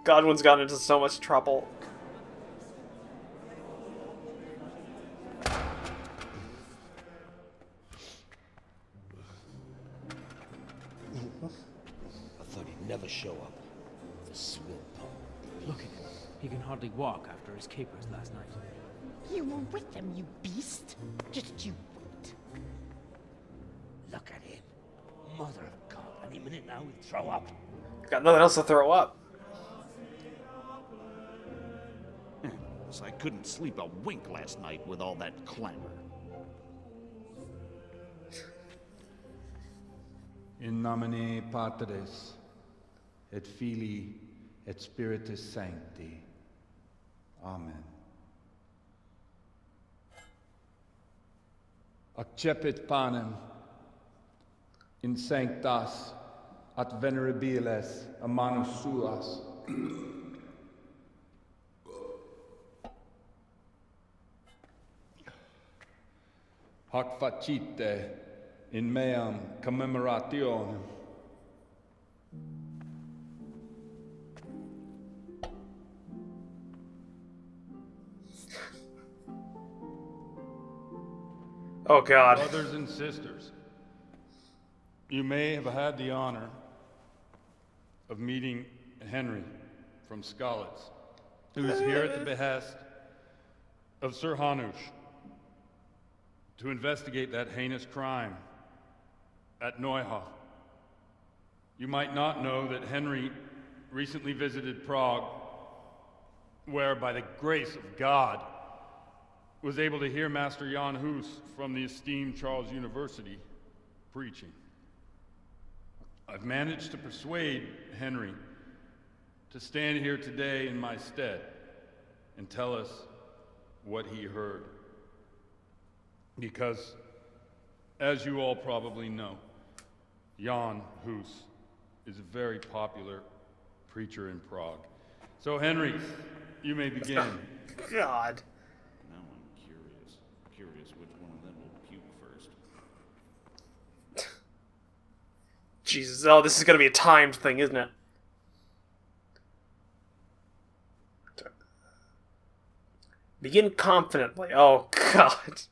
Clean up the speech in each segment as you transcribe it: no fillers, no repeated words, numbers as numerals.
Godwin's gotten into so much trouble. I thought he'd never show up. The swill pup. Look at him. He can hardly walk after his capers last night. You were with them, you beast. Just you wait. Look at him. Mother of God. Any minute now he'll throw up. Got nothing else to throw up. So I couldn't sleep a wink last night with all that clamor. In nomine Patris, et Filii, et Spiritus Sancti. Amen. Accepit panem in sanctas at venerabiles a manus suas. Hac facite in meam commemorationem. Oh God. Brothers and sisters, you may have had the honor of meeting Henry from Skalitz, who is here at the behest of Sir Hanush to investigate that heinous crime at Neuhof. You might not know that Henry recently visited Prague, where, by the grace of God, was able to hear Master Jan Hus from the esteemed Charles University preaching. I've managed to persuade Henry to stand here today in my stead and tell us what he heard. Because, as you all probably know, Jan Hus is a very popular preacher in Prague. So, Henry, you may begin. God. Now I'm curious which one of them will puke first. Jesus. Oh, this is gonna be a timed thing, isn't it? Begin confidently. Oh, God.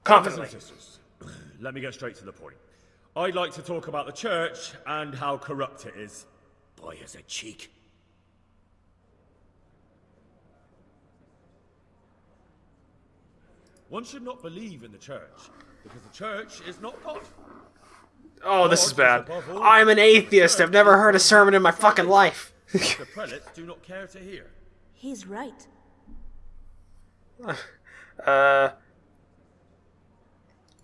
Confidently. Brothers and sisters, let me get straight to the point. I'd like to talk about the church and how corrupt it is. Boy has a cheek. One should not believe in the church, because the church is not God. Oh, this is bad. I'm an atheist. I've never heard a sermon in my fucking life. The prelates do not care to hear. He's right.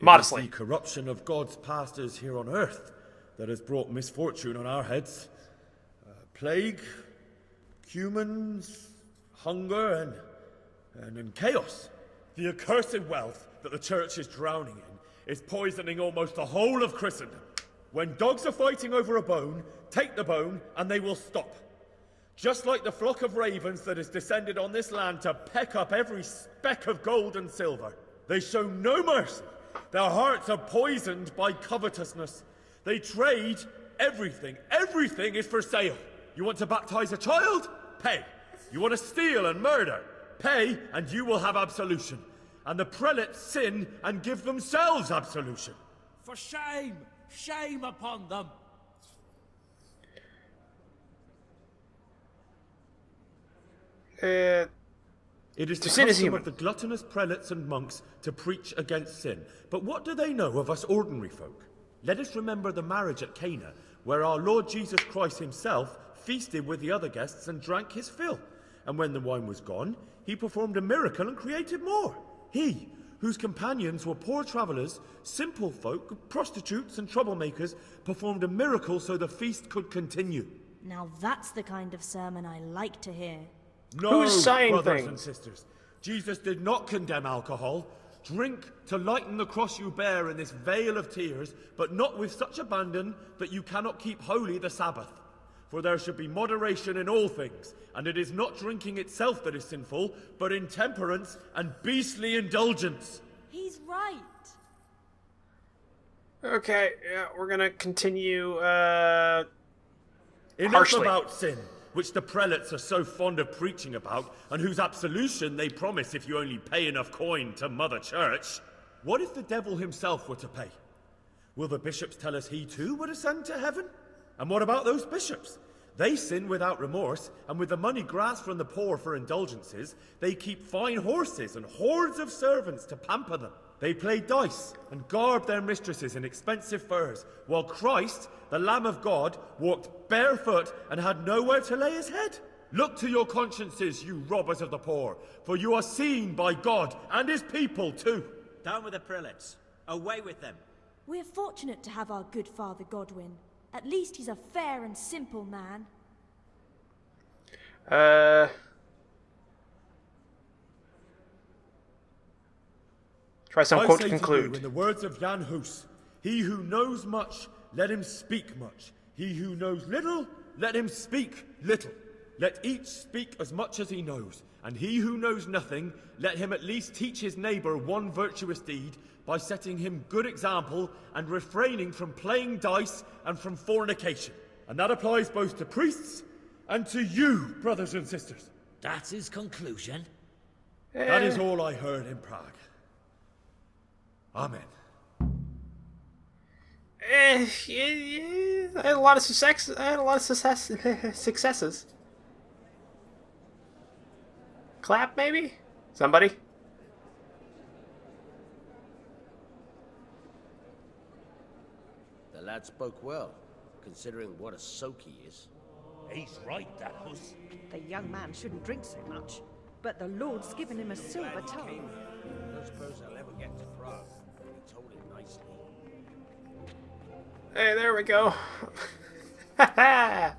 Modestly. It is the corruption of God's pastors here on earth that has brought misfortune on our heads. Plague, humans, hunger, and chaos. The accursed wealth that the church is drowning in is poisoning almost the whole of Christendom. When dogs are fighting over a bone, take the bone and they will stop. Just like the flock of ravens that has descended on this land to peck up every speck of gold and silver. They show no mercy. Their hearts are poisoned by covetousness. They trade everything. Everything is for sale. You want to baptize a child? Pay. You want to steal and murder? Pay, and you will have absolution. And the prelates sin and give themselves absolution. For shame! Shame upon them! It is the sin is custom human. of the gluttonous prelates and monks to preach against sin. But what do they know of us ordinary folk? Let us remember the marriage at Cana, where our Lord Jesus Christ himself feasted with the other guests and drank his fill. And when the wine was gone, he performed a miracle and created more. He, whose companions were poor travelers, simple folk, prostitutes and troublemakers, performed a miracle so the feast could continue. Now that's the kind of sermon I like to hear. No, Who's saying brothers things? and sisters. Jesus did not condemn alcohol. Drink to lighten the cross you bear in this vale of tears, but not with such abandon that you cannot keep holy the Sabbath. For there should be moderation in all things, and it is not drinking itself that is sinful, but intemperance and beastly indulgence. He's right. Okay, yeah, we're gonna continue, Enough harshly. about sin, which the prelates are so fond of preaching about, and whose absolution they promise if you only pay enough coin to Mother Church. What if the devil himself were to pay? Will the bishops tell us he too would ascend to heaven? And what about those bishops? They sin without remorse, and with the money grasped from the poor for indulgences, they keep fine horses and hordes of servants to pamper them. They play dice and garb their mistresses in expensive furs, while Christ, the Lamb of God, walked barefoot and had nowhere to lay his head. Look to your consciences, you robbers of the poor, for you are seen by God and his people too. Down with the prelates. Away with them. We're fortunate to have our good Father Godwin. At least he's a fair and simple man. Try some I quote say to you, conclude. in the words of Jan Hus, he who knows much, let him speak much. He who knows little, let him speak little. Let each speak as much as he knows. And he who knows nothing, let him at least teach his neighbor one virtuous deed by setting him good example and refraining from playing dice and from fornication. And that applies both to priests and to you, brothers and sisters. That's his conclusion. That is all I heard in Prague. Amen. I had a lot of success. Successes. Clap, maybe? Somebody? The lad spoke well, considering what a soak he is. He's right, that Hus. The young man shouldn't drink so much, but the Lord's given him a silver tongue. I don't suppose I'll ever get to Prague. He told it nicely. Hey, there we go. Ha ha!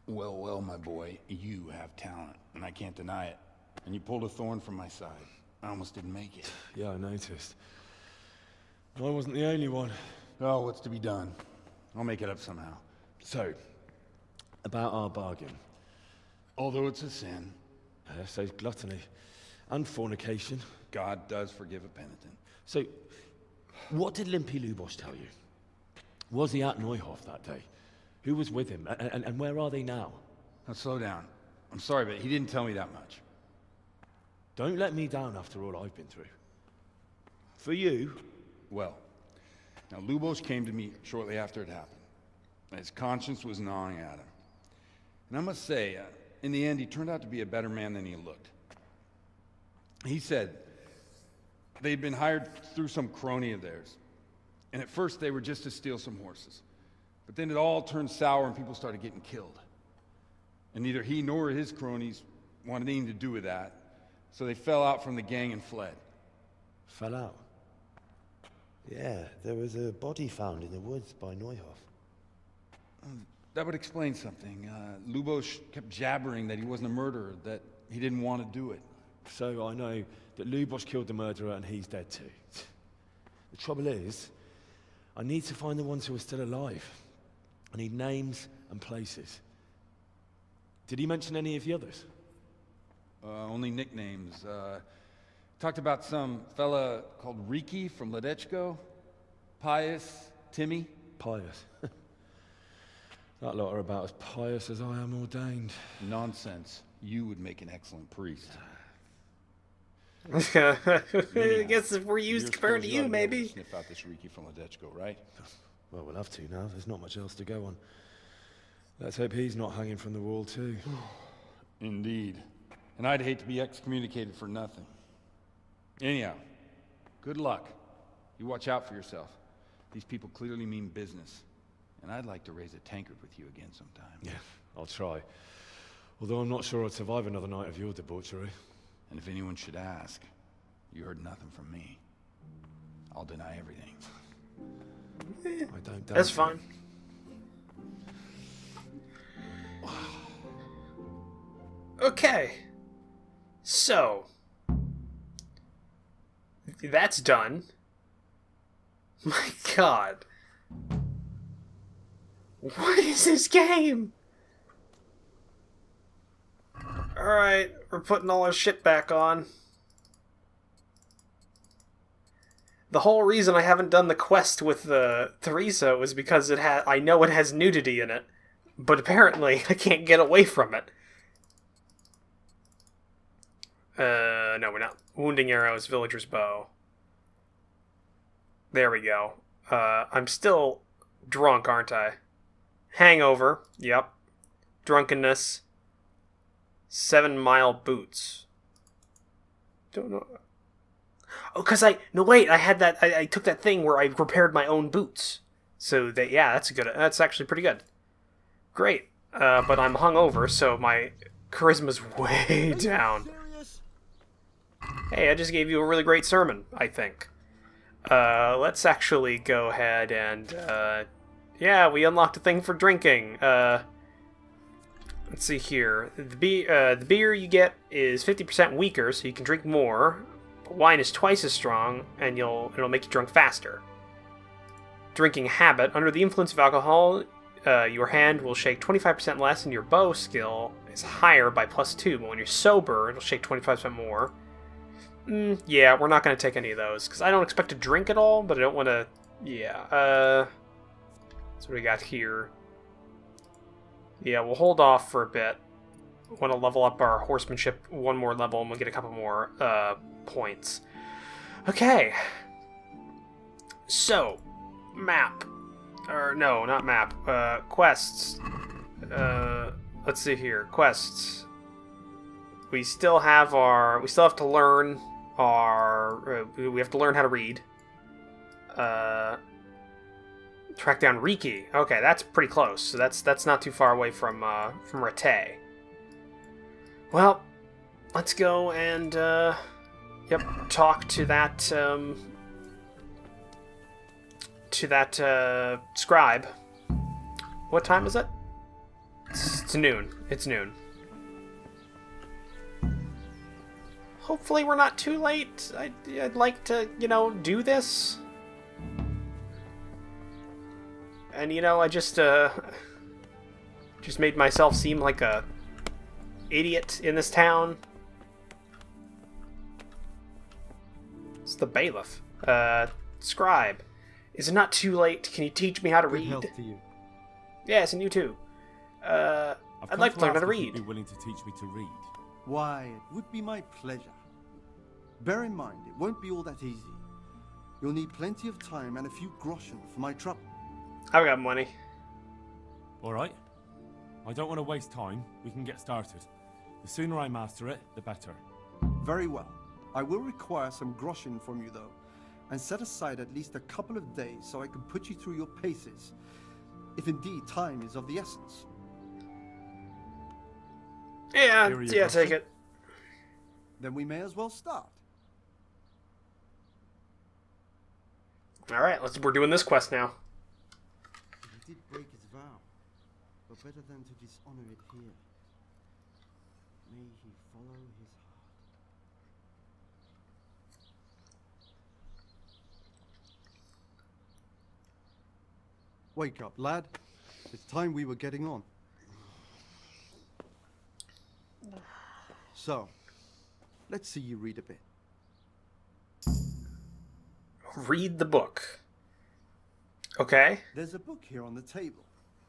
Well, well, my boy, you have talent, and I can't deny it. And you pulled a thorn from my side. I almost didn't make it. Yeah, I noticed. I wasn't the only one. Oh, what's to be done? I'll make it up somehow. So, about our bargain. Although it's a sin, So gluttony and fornication. God does forgive a penitent. So, what did Limpy Lubos tell you? Was he at Neuhof that day? Who was with him? And where are they now? Now slow down. I'm sorry, but he didn't tell me that much. Don't let me down after all I've been through. For you, Well, now Lubos came to me shortly after it happened. His conscience was gnawing at him. And I must say, in the end, he turned out to be a better man than he looked. He said they'd been hired through some crony of theirs. And at first they were just to steal some horses. But then it all turned sour and people started getting killed. And neither he nor his cronies wanted anything to do with that. So they fell out from the gang and fled. fell out. Yeah, there was a body found in the woods by Neuhof. That would explain something. Lubos kept jabbering that he wasn't a murderer, that he didn't want to do it. So I know that Lubos killed the murderer and he's dead too. The trouble is, I need to find the ones who are still alive. I need names and places. Did he mention any of the others? Only nicknames. Talked about some fella called Riki from Ledechko, Pius, Timmy. Pious. That lot are about as pious as I am ordained. Nonsense. You would make an excellent priest. I guess if we're used You're compared to supposed you, to maybe. sniff out this Riki from Ledechko, right? Well, we'll have to now. There's not much else to go on. Let's hope he's not hanging from the wall too. Indeed. And I'd hate to be excommunicated for nothing. Anyhow, good luck. You watch out for yourself. These people clearly mean business. And I'd like to raise a tankard with you again sometime. Yeah, I'll try. Although I'm not sure I'd survive another night of your debauchery. And if anyone should ask, you heard nothing from me. I'll deny everything. I don't doubt That's it. fine. Okay. So. That's done. My god. What is this game? Alright, we're putting all our shit back on. The whole reason I haven't done the quest with the Theresa was because I know it has nudity in it, but apparently I can't get away from it. No, we're not. Wounding arrows, villager's bow. There we go. I'm still drunk, aren't I? Hangover. Yep. Drunkenness. 7-mile boots. Don't know. Oh, because no, wait, I had that. I took that thing where I repaired my own boots. So yeah, that's good. That's actually pretty good. Great. But I'm hungover, so my charisma's way down. Hey, I just gave you a really great sermon, I think. Let's actually go ahead and, yeah, we unlocked a thing for drinking. Let's see here. The beer you get is 50% weaker, so you can drink more. Wine is twice as strong, and it'll make you drunk faster. Drinking habit. Under the influence of alcohol, your hand will shake 25% less, and your bow skill is higher by +2. But when you're sober, it'll shake 25% more. Yeah, we're not going to take any of those, because I don't expect to drink at all, but I don't want to... Yeah, that's what we got here. Yeah, we'll hold off for a bit. Want to level up our horsemanship one more level, and we'll get a couple more, points. Okay. So, map. Or, no, not map. Quests. Let's see here. Quests. We still have to learn we have to learn how to read. Track down Riki. Okay, that's pretty close. So that's not too far away from Rattay. Well, let's go and talk to that scribe. What time is it? It's noon. It's noon. Hopefully we're not too late. I'd like to, do this. And, I just made myself seem like a idiot in this town. It's the bailiff. Scribe. Is it not too late? Can you teach me how to read? Good health to you. Yes, and you too. I'd like to learn how to read. You'd be willing to teach me to read? Why, it would be my pleasure. Bear in mind, it won't be all that easy. You'll need plenty of time and a few groschen for my trouble. I've got money. All right. I don't want to waste time. We can get started. The sooner I master it, the better. Very well. I will require some groschen from you, though, and set aside at least a couple of days so I can put you through your paces, if indeed time is of the essence. Yeah, take it. Then we may as well start. All right, we're doing this quest now. He did break his vow, but better than to dishonor it here. May he follow his heart. Wake up, lad. It's time we were getting on. So, let's see you read a bit. Read the book. Okay. There's a book here on the table.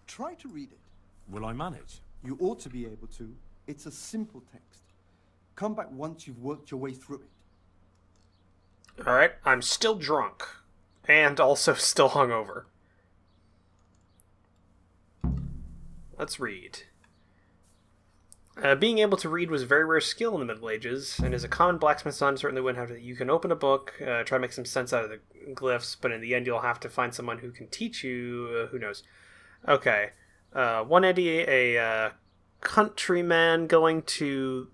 Try to read it. Will I manage? You ought to be able to. It's a simple text. Come back once you've worked your way through it. Alright, I'm still drunk. And also still hungover. Let's read. Being able to read was a very rare skill in the Middle Ages, and as a common blacksmith's son, certainly wouldn't have to. You can open a book, try to make some sense out of the glyphs, but in the end you'll have to find someone who can teach you, who knows. Okay. One Eddie, a countryman going to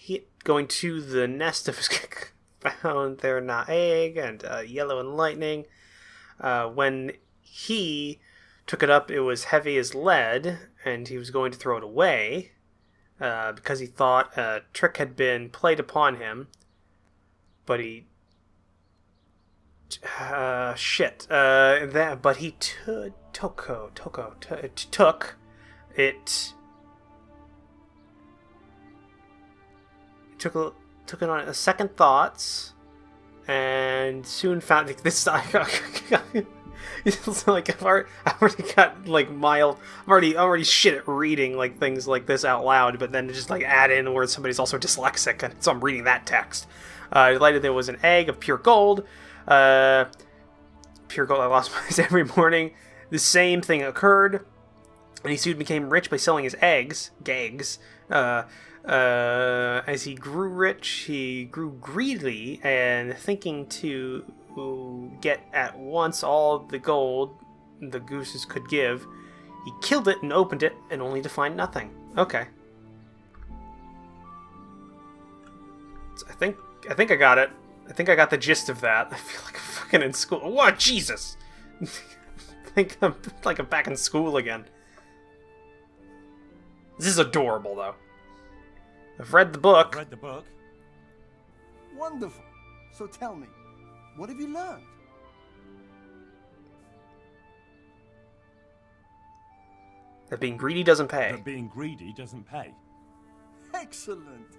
the nest of his found there not egg, and yellow and lightning. When he took it up, it was heavy as lead, and he was going to throw it away. Because he thought a trick had been played upon him, but he but he took it. Took it on a second thoughts, and soon found this. It's like I've already got like I'm already shit at reading like things like this out loud, but then just like add in where somebody's also dyslexic, and so I'm reading that text. Delighted there was an egg of pure gold. Pure gold. I lost mine every morning. The same thing occurred, and he soon became rich by selling his eggs. Gags. As he grew rich, he grew greedy, and thinking to get at once all the gold the gooses could give, he killed it and opened it, and only to find nothing. Okay. So I think I got it. I think I got the gist of that. I feel like I'm fucking in school. What? Jesus! I think I'm back in school again. This is adorable, though. I've read the book. Wonderful. So tell me, what have you learned? That being greedy doesn't pay. That being greedy doesn't pay. Excellent.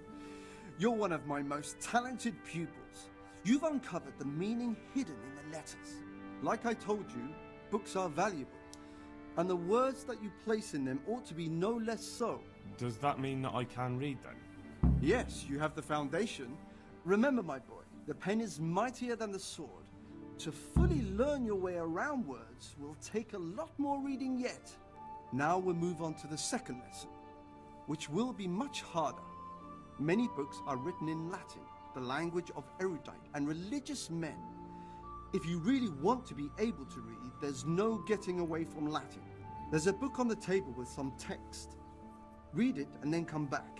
You're one of my most talented pupils. You've uncovered the meaning hidden in the letters. Like I told you, books are valuable, and the words that you place in them ought to be no less so. Does that mean that I can read then? Yes, you have the foundation. Remember, my boy, the pen is mightier than the sword. To fully learn your way around words will take a lot more reading yet. Now we'll move on to the second lesson, which will be much harder. Many books are written in Latin, the language of erudite and religious men. If you really want to be able to read, there's no getting away from Latin. There's a book on the table with some text. Read it and then come back.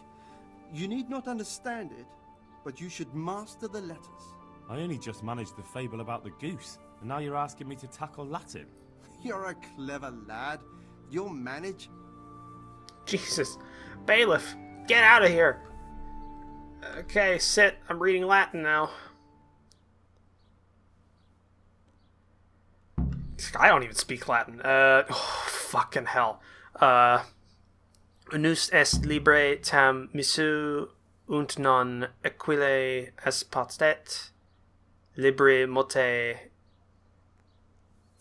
You need not understand it, but you should master the letters. I only just managed the fable about the goose, and now you're asking me to tackle Latin. You're a clever lad. You'll manage. Jesus. Bailiff, get out of here. Okay, sit. I'm reading Latin now. I don't even speak Latin. Fucking hell. Unus est libre tam misu und non equile aspostet libre mote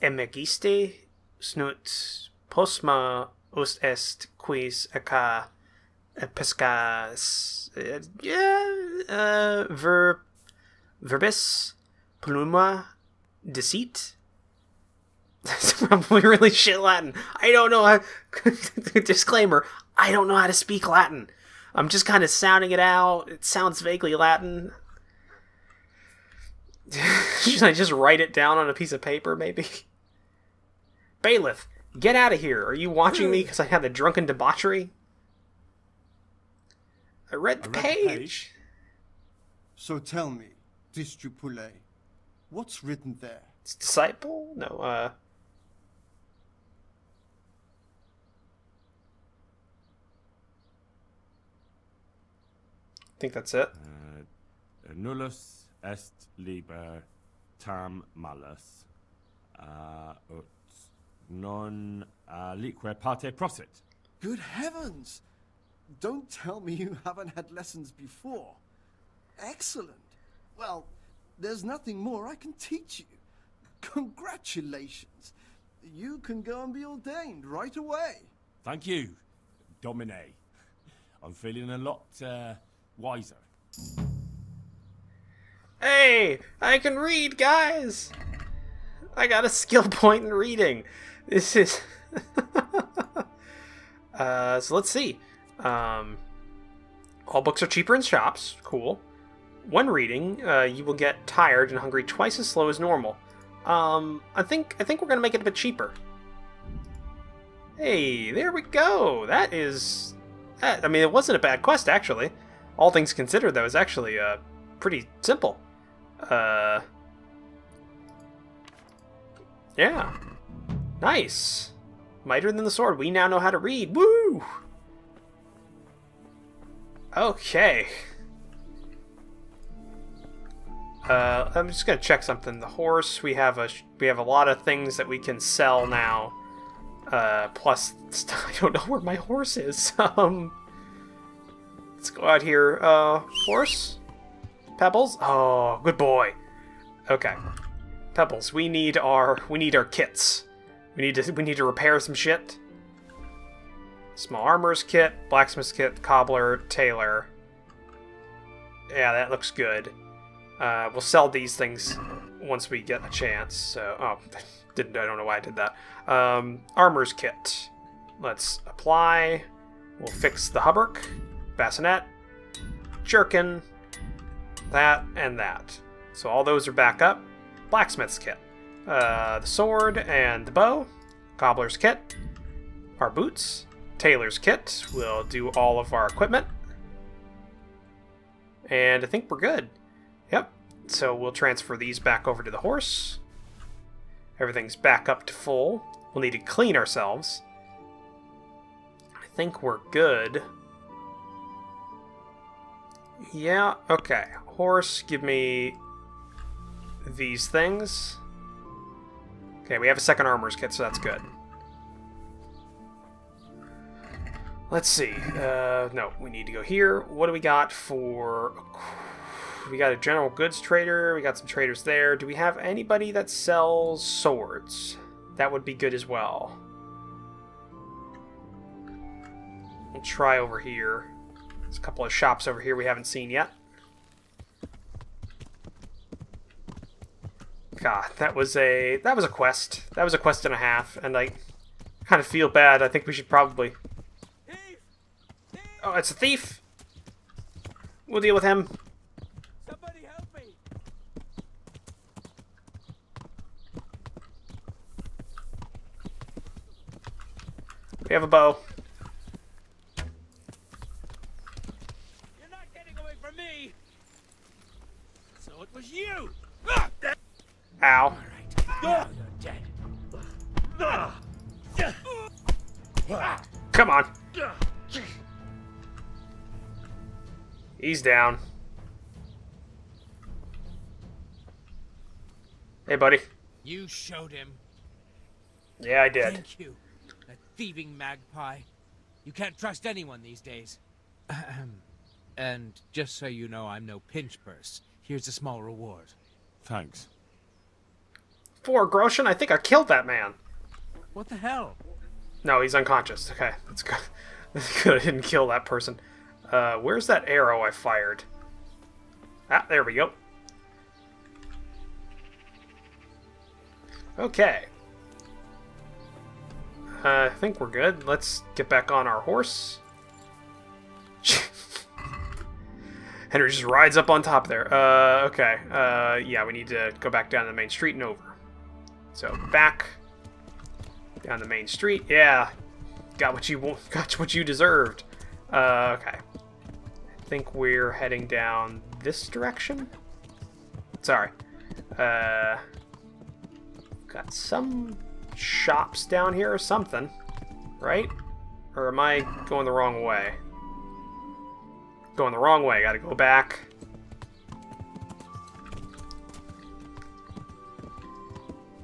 emegiste snut posma ust est quis aca pescas verbis pluma deceit. That's probably really shit Latin. I don't know how... Disclaimer, I don't know how to speak Latin. I'm just kind of sounding it out. It sounds vaguely Latin. Should I just write it down on a piece of paper, maybe? Bailiff, get out of here. Are you watching me because I had the drunken debauchery? I read the page. So tell me, Distrupule, what's written there? It's disciple? No, I think that's it. Nullus est liber tam malus ut non lique parte prosit. Good heavens! Don't tell me you haven't had lessons before. Excellent. Well, there's nothing more I can teach you. Congratulations. You can go and be ordained right away. Thank you, Domine. I'm feeling a lot wiser. Hey, I can read, guys! I got a skill point in reading. This is... so let's see. All books are cheaper in shops. Cool. When reading, you will get tired and hungry twice as slow as normal. I think we're gonna make it a bit cheaper. Hey, there we go. That is... I mean, it wasn't a bad quest, actually. All things considered, that was actually pretty simple. Yeah. Nice. Mightier than the sword. We now know how to read. Woo! Okay. I'm just gonna check something. The horse. We have a lot of things that we can sell now. Plus, I don't know where my horse is. Let's go out here. Horse? Pebbles? Oh, good boy. Okay. Pebbles, we need our kits. We need to repair some shit. Small armor's kit, blacksmith's kit, cobbler, tailor. Yeah, that looks good. We'll sell these things once we get a chance. So, I don't know why I did that. Armor's kit. Let's apply. We'll fix the hauberk, bassinet, jerkin, that, and that. So all those are back up. Blacksmith's kit. The sword and the bow. Cobbler's kit. Our boots. Tailor's kit. We'll do all of our equipment. And I think we're good. Yep. So we'll transfer these back over to the horse. Everything's back up to full. We'll need to clean ourselves. I think we're good. Yeah, okay. Horse, give me these things. Okay, we have a second armor's kit, so that's good. Let's see. No, we need to go here. What do we got for... We got a general goods trader. We got some traders there. Do we have anybody that sells swords? That would be good as well. We'll try over here. There's a couple of shops over here we haven't seen yet. God, that was a quest. That was a quest and a half, and I kind of feel bad. I think we should probably... Oh, it's a thief! We'll deal with him. Somebody help me! We have a bow. You're not getting away from me! So it was you! Ow. Now you're dead. Come on. He's down. Hey, buddy. You showed him. Yeah, I did. Thank you. That thieving magpie. You can't trust anyone these days. And just so you know, I'm no pinch purse. Here's a small reward. Thanks. 4 groschen? I think I killed that man. What the hell? No, he's unconscious. Okay, that's good. That's good. I didn't kill that person. Where's that arrow I fired? Ah, there we go. Okay. I think we're good. Let's get back on our horse. Henry just rides up on top there. Okay. Yeah, we need to go back down the main street and over. So, back down the main street. Yeah. Got what you deserved. Okay. I think we're heading down this direction. Sorry. Got some shops down here or something, right? Or am I going the wrong way? Going the wrong way. Gotta go back.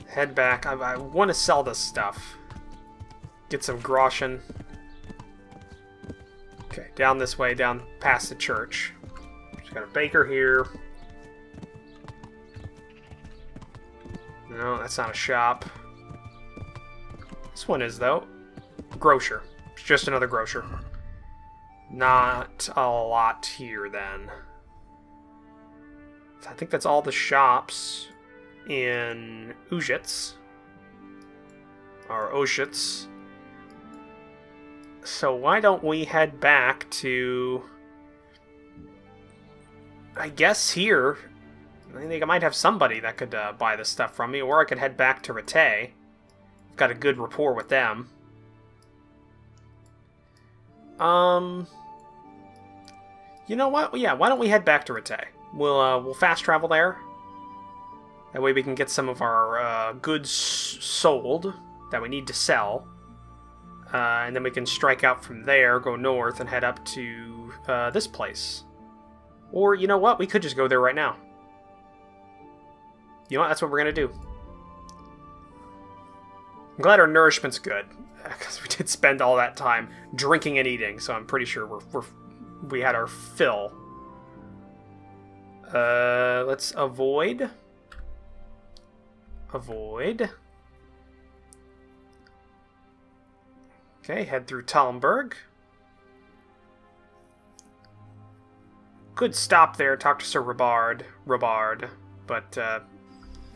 Head back. I want to sell this stuff. Get some groschen. Okay, down this way, down past the church. Just got a baker here. No, that's not a shop. This one is, though. Grocer. It's just another grocer. Not a lot here, then. I think that's all the shops in Ujits. Or Oshitz. So why don't we head back to... I guess here. I think I might have somebody that could buy this stuff from me, or I could head back to Rete. I've got a good rapport with them. You know what? Yeah, why don't we head back to Rete? We'll fast travel there. That way we can get some of our goods sold that we need to sell. And then we can strike out from there, go north, and head up to this place. Or, you know what? We could just go there right now. You know what? That's what we're going to do. I'm glad our nourishment's good. Because we did spend all that time drinking and eating, so I'm pretty sure we had our fill. Let's avoid. avoid. Okay, head through Talmberg. Could stop there, talk to Sir Robard, but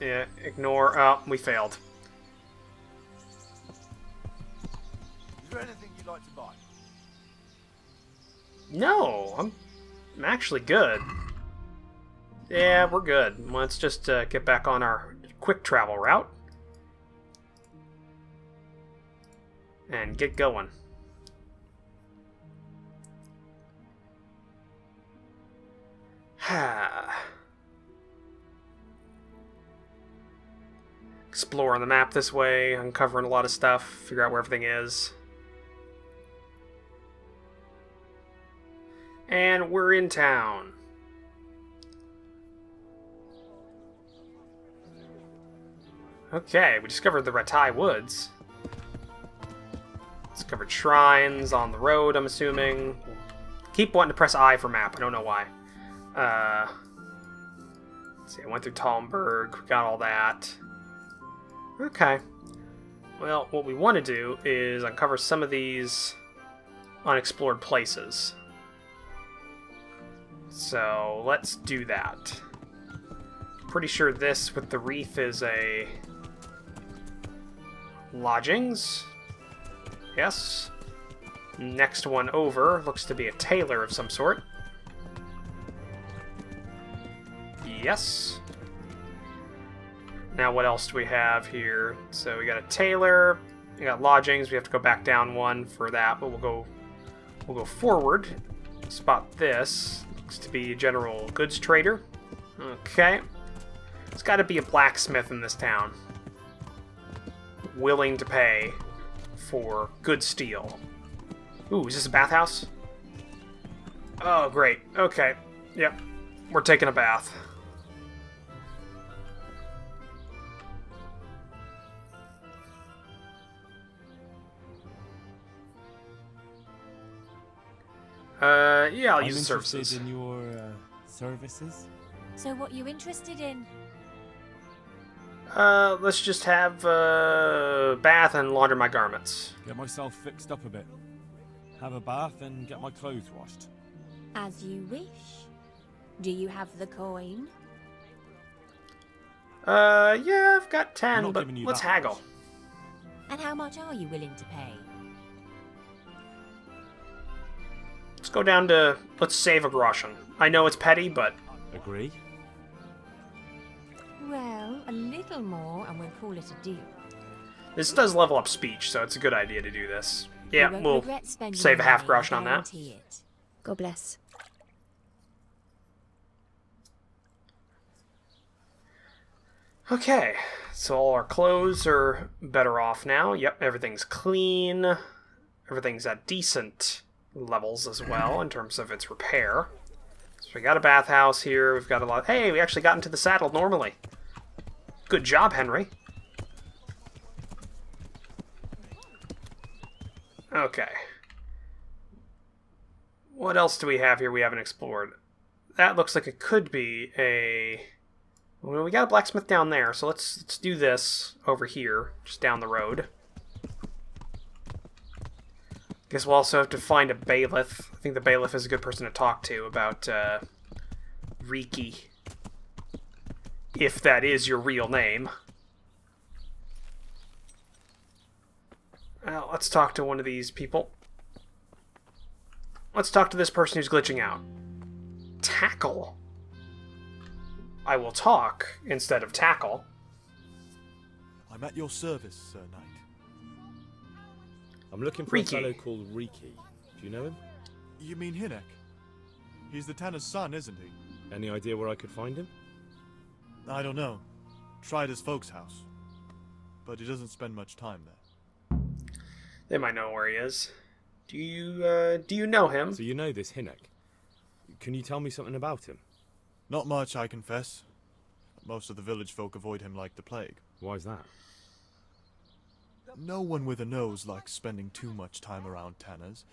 yeah, ignore. Oh, we failed. Is there anything you'd like to buy? No, I'm actually good. Yeah, we're good. Let's just get back on our quick travel route and get going. Exploring the map this way, uncovering a lot of stuff, figure out where everything is. And we're in town. Okay, we discovered the Ratai Woods. Discovered shrines on the road, I'm assuming. Keep wanting to press I for map, I don't know why. Let's see, I went through Talmberg, got all that. Okay. Well, what we want to do is uncover some of these unexplored places. So, let's do that. Pretty sure this with the wreath is a lodgings. Yes. Next one over looks to be a tailor of some sort. Yes. Now what else do we have here? So we got a tailor, we got lodgings, we have to go back down one for that, but we'll go forward. Spot this. Looks to be a general goods trader. Okay. It's got to be a blacksmith in this town. Willing to pay for good steel. Ooh, is this a bathhouse? Oh, great. Okay. Yep. We're taking a bath. Yeah, I'll use the services. I'm interested in your services. So what you interested in? Let's just have a bath and launder my garments. Get myself fixed up a bit. Have a bath and get my clothes washed. As you wish. Do you have the coin? Yeah, I've got 10, but let's haggle. And how much are you willing to pay? Let's go down to, let's save a groschen. I know it's petty, but... Agree? Well, a little more and we'll call it a deal. This does level up speech, so it's a good idea to do this. Yeah, we'll save a half groschen on that. God bless. Okay, so all our clothes are better off now. Yep, everything's clean. Everything's at decent levels as well in terms of its repair. So we got a bathhouse here. We've got a lot. Hey, we actually got into the saddle normally. Good job, Henry. Okay. What else do we have here we haven't explored? That looks like it could be a... Well, we got a blacksmith down there, so let's do this over here, just down the road. Guess we'll also have to find a bailiff. I think the bailiff is a good person to talk to about Riki. If that is your real name. Well, let's talk to one of these people. Let's talk to this person who's glitching out. Tackle. I will talk instead of tackle. I'm at your service, Sir Knight. I'm looking for a fellow called Riki. Do you know him? You mean Hinek? He's the Tanner's son, isn't he? Any idea where I could find him? I don't know. Tried his folks' house. But he doesn't spend much time there. They might know where he is. Do you know him? So you know this Hinek? Can you tell me something about him? Not much, I confess. Most of the village folk avoid him like the plague. Why is that? No one with a nose likes spending too much time around Tanners.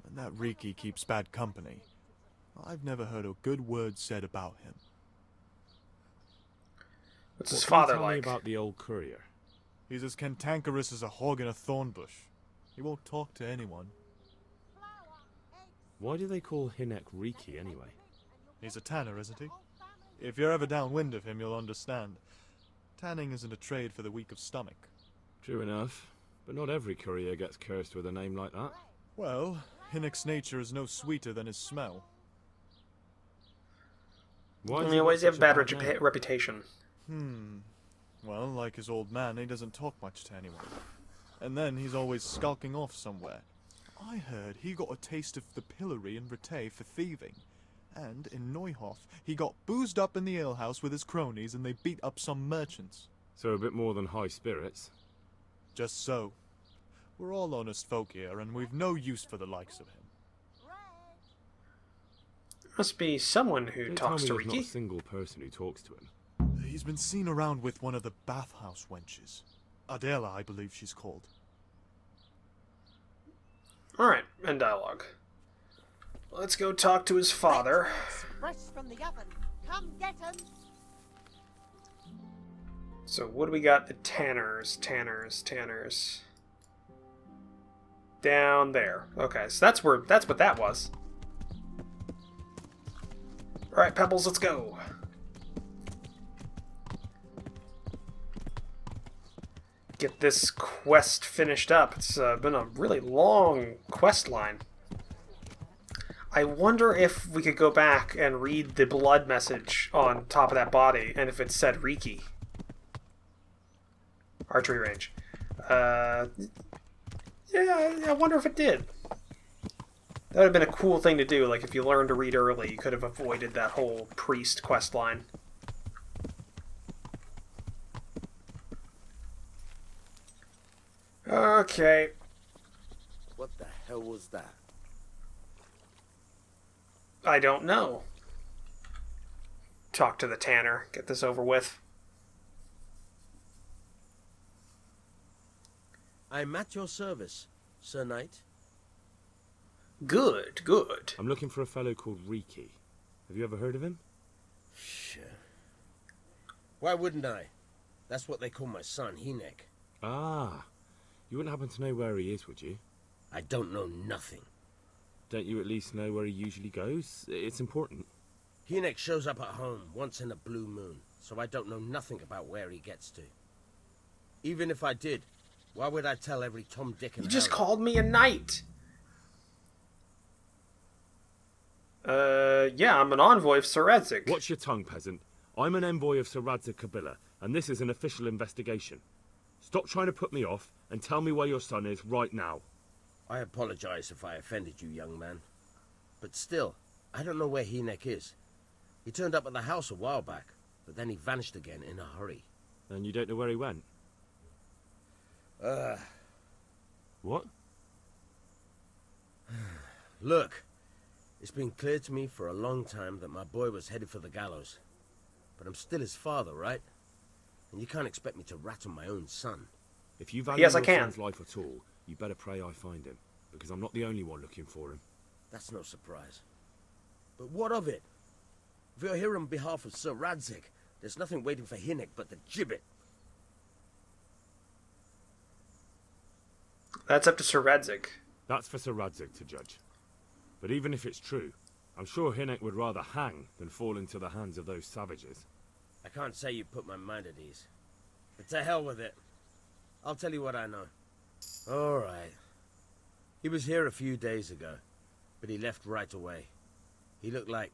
And that Riki keeps bad company. I've never heard a good word said about him. What's his What can you father tell me like? about the old courier? He's as cantankerous as a hog in a thorn bush. He won't talk to anyone. Why do they call Hinek Riki anyway? He's a tanner, isn't he? If you're ever downwind of him, you'll understand. Tanning isn't a trade for the weak of stomach. True enough, but not every courier gets cursed with a name like that. Well, Hinek's nature is no sweeter than his smell. Why He always have a bad reputation. Well, like his old man, he doesn't talk much to anyone. And then he's always skulking off somewhere. I heard he got a taste of the pillory in Rete for thieving. And in Neuhof, he got boozed up in the alehouse with his cronies and they beat up some merchants. So a bit more than high spirits. Just so. We're all honest folk here, and we've no use for the likes of him. Must be someone who Don't talks to tell me there's Riki. not a single person who talks to him. He's been seen around with one of the bathhouse wenches. Adela, I believe she's called. Alright, end dialogue. Let's go talk to his father. Fresh from the oven. Come get 'em. So what do we got? The tanners. Down there. Okay, so that's what that was. Alright, Pebbles, let's go. Get this quest finished up. It's been a really long quest line. I wonder if we could go back and read the blood message on top of that body, and if it said Riki. Archery range. Yeah, I wonder if it did. That would have been a cool thing to do. Like, if you learned to read early, you could have avoided that whole priest quest line. Okay. What the hell was that? I don't know. Talk to the tanner. Get this over with. I'm at your service, Sir Knight. Good. I'm looking for a fellow called Riki. Have you ever heard of him? Sure. Why wouldn't I? That's what they call my son, Hinek. Ah. You wouldn't happen to know where he is, would you? I don't know nothing. Don't you at least know where he usually goes? It's important. Hinek shows up at home once in a blue moon, so I don't know nothing about where he gets to. Even if I did, why would I tell every Tom, Dick, and You just Harry? called me a knight. Yeah, I'm an envoy of Sir Radzig. Watch your tongue, peasant. I'm an envoy of Sir Radzig Kabila, and this is an official investigation. Stop trying to put me off, and tell me where your son is right now. I apologize if I offended you, young man. But still, I don't know where Hinek is. He turned up at the house a while back, but then he vanished again in a hurry. And you don't know where he went? What? Look, it's been clear to me for a long time that my boy was headed for the gallows. But I'm still his father, right? And you can't expect me to rat on my own son. If you value Yes, your I can. son's life at all, you better pray I find him, because I'm not the only one looking for him. That's no surprise. But what of it? If you're here on behalf of Sir Radzig, there's nothing waiting for Hinek but the gibbet. That's up to Sir Radzig. That's for Sir Radzig to judge. But even if it's true, I'm sure Hinek would rather hang than fall into the hands of those savages. I can't say you put my mind at ease. But to hell with it. I'll tell you what I know. All right. He was here a few days ago, but he left right away. He looked like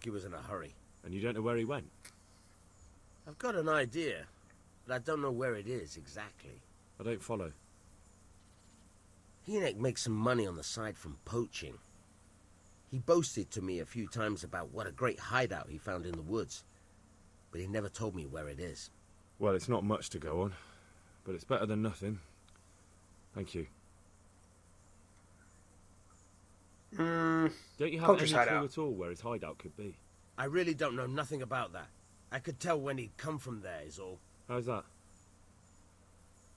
he was in a hurry. And you don't know where he went? I've got an idea, but I don't know where it is exactly. I don't follow. Hinek makes some money on the side from poaching. He boasted to me a few times about what a great hideout he found in the woods, but he never told me where it is. Well, it's not much to go on, but it's better than nothing. Thank you. Don't you have any clue at all where his hideout could be? I really don't know nothing about that. I could tell when he'd come from there is all. How's that?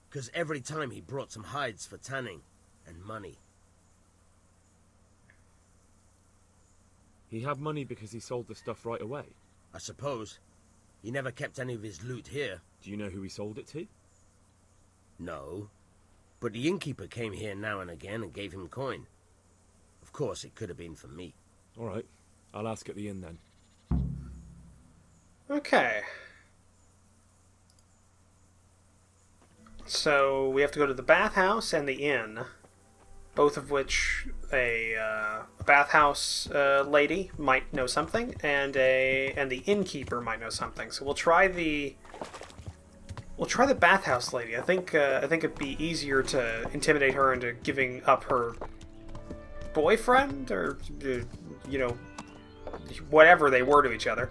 Because every time he brought some hides for tanning and money. He had money because he sold the stuff right away? I suppose. He never kept any of his loot here. Do you know who he sold it to? No. But the innkeeper came here now and again and gave him coin. Of course, it could have been for me. All right. I'll ask at the inn then. Okay. So we have to go to the bathhouse and the inn, both of which a bathhouse lady might know something, and the innkeeper might know something. So we'll try the bathhouse lady. I think it'd be easier to intimidate her into giving up her boyfriend, or you know, whatever they were to each other.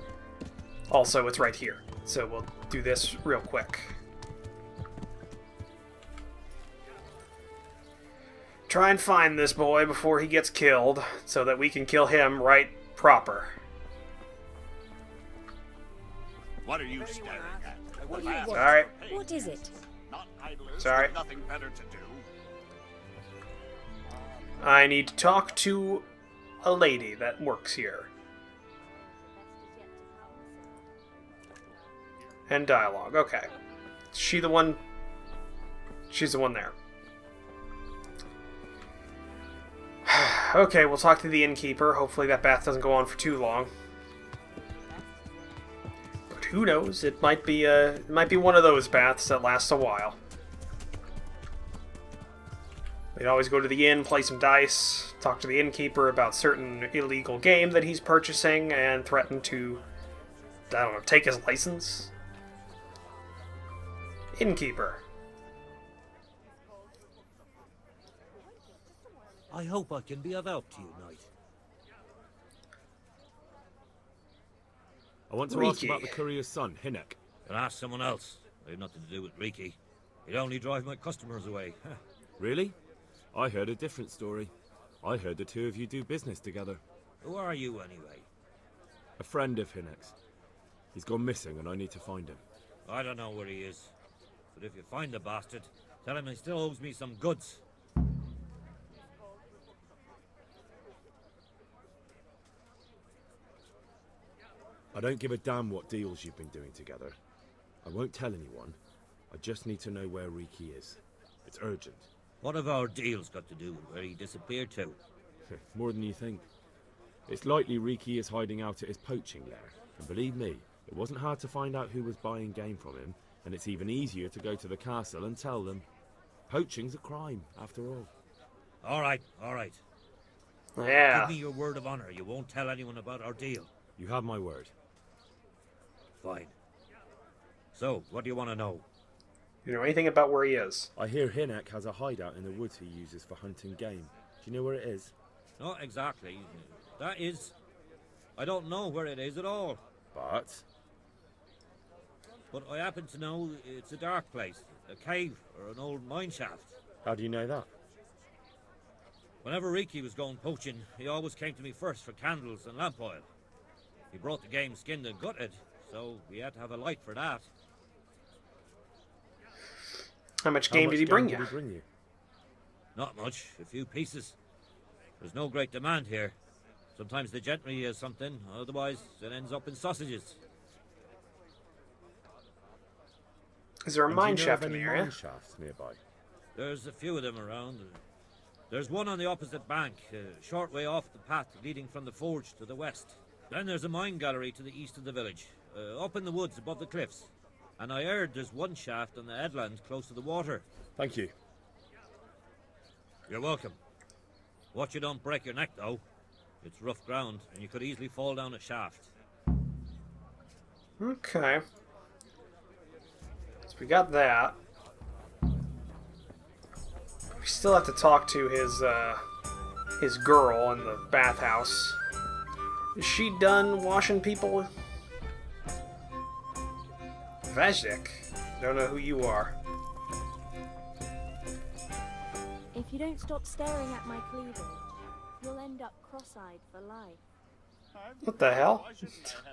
Also, it's right here, so we'll do this real quick. Try and find this boy before he gets killed, so that we can kill him right proper. What are you staring at? What do you want? Sorry. What is it? Not idlers Sorry. with nothing better to do. I need to talk to a lady that works here. And dialogue. Okay. Is she the one? She's the one there. Okay, we'll talk to the innkeeper. Hopefully that bath doesn't go on for too long. But who knows? It might be one of those baths that lasts a while. We'd always go to the inn, play some dice, talk to the innkeeper about certain illegal game that he's purchasing, and threaten to, I don't know, take his license. Innkeeper. I hope I can be of help to you, knight. I want to ask about the courier's son, Hinnock. Can ask someone else. I have nothing to do with Riki. He'd only drive my customers away. Really? I heard a different story. I heard the two of you do business together. Who are you, anyway? A friend of Hinnock's. He's gone missing and I need to find him. I don't know where he is. But if you find the bastard, tell him he still owes me some goods. I don't give a damn what deals you've been doing together. I won't tell anyone. I just need to know where Riki is. It's urgent. What have our deals got to do with where he disappeared to? More than you think. It's likely Riki is hiding out at his poaching lair. And believe me, it wasn't hard to find out who was buying game from him, and it's even easier to go to the castle and tell them. Poaching's a crime, after all. All right, all right. Yeah. Give me your word of honor. You won't tell anyone about our deal. You have my word. Fine. So, what do you want to know? You know anything about where he is? I hear Hinnock has a hideout in the woods he uses for hunting game. Do you know where it is? Not exactly. That is... I don't know where it is at all. But I happen to know it's a dark place. A cave or an old mine shaft. How do you know that? Whenever Riki was going poaching, he always came to me first for candles and lamp oil. He brought the game skinned and gutted, so we had to have a light for that. How much game did he bring you? Not much, a few pieces. There's no great demand here. Sometimes the gentry has something, otherwise it ends up in sausages. Is there a mine shaft in the area? Mine shafts nearby? There's a few of them around. There's one on the opposite bank, a short way off the path leading from the forge to the west. Then there's a mine gallery to the east of the village, up in the woods above the cliffs. And I heard there's one shaft on the headland close to the water. Thank you. You're welcome. Watch you don't break your neck, though. It's rough ground, and you could easily fall down a shaft. Okay. So we got that. We still have to talk to his girl in the bathhouse. Is she done washing people? Vajdik. Don't know who you are. If you don't stop staring at my cleavage, you'll end up cross-eyed for life. What the hell?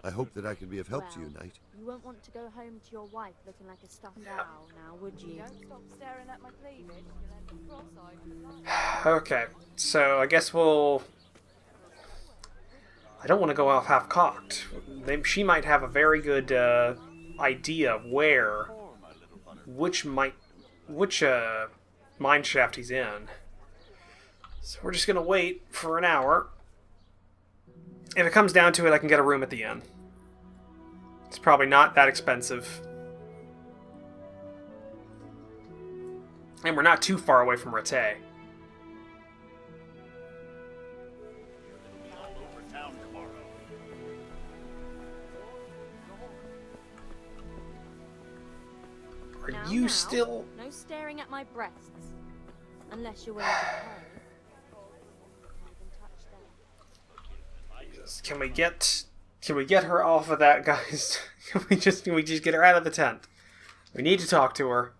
I hope that I can be of help to you, Knight. You won't want to go home to your wife looking like a stuffed owl now, would you? Don't stop staring at my cleavage, you'll end up cross-eyed for life. Okay, so I guess we'll... I don't want to go off half-cocked. She might have a very good idea of which mine shaft he's in. So we're just going to wait for an hour. If it comes down to it, I can get a room at the inn. It's probably not that expensive. And we're not too far away from Rattay. Are you still... No staring at my breasts. Unless you're willing to pay. Can we get her off of that, guys? Can we just get her out of the tent? We need to talk to her.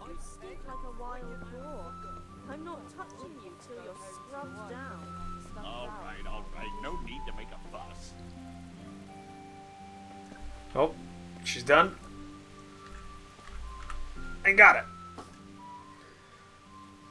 You stink like a wild boar. I'm not touching you till you're scrubbed down. All right. No need to make a fuss. Oh, she's done. And got it.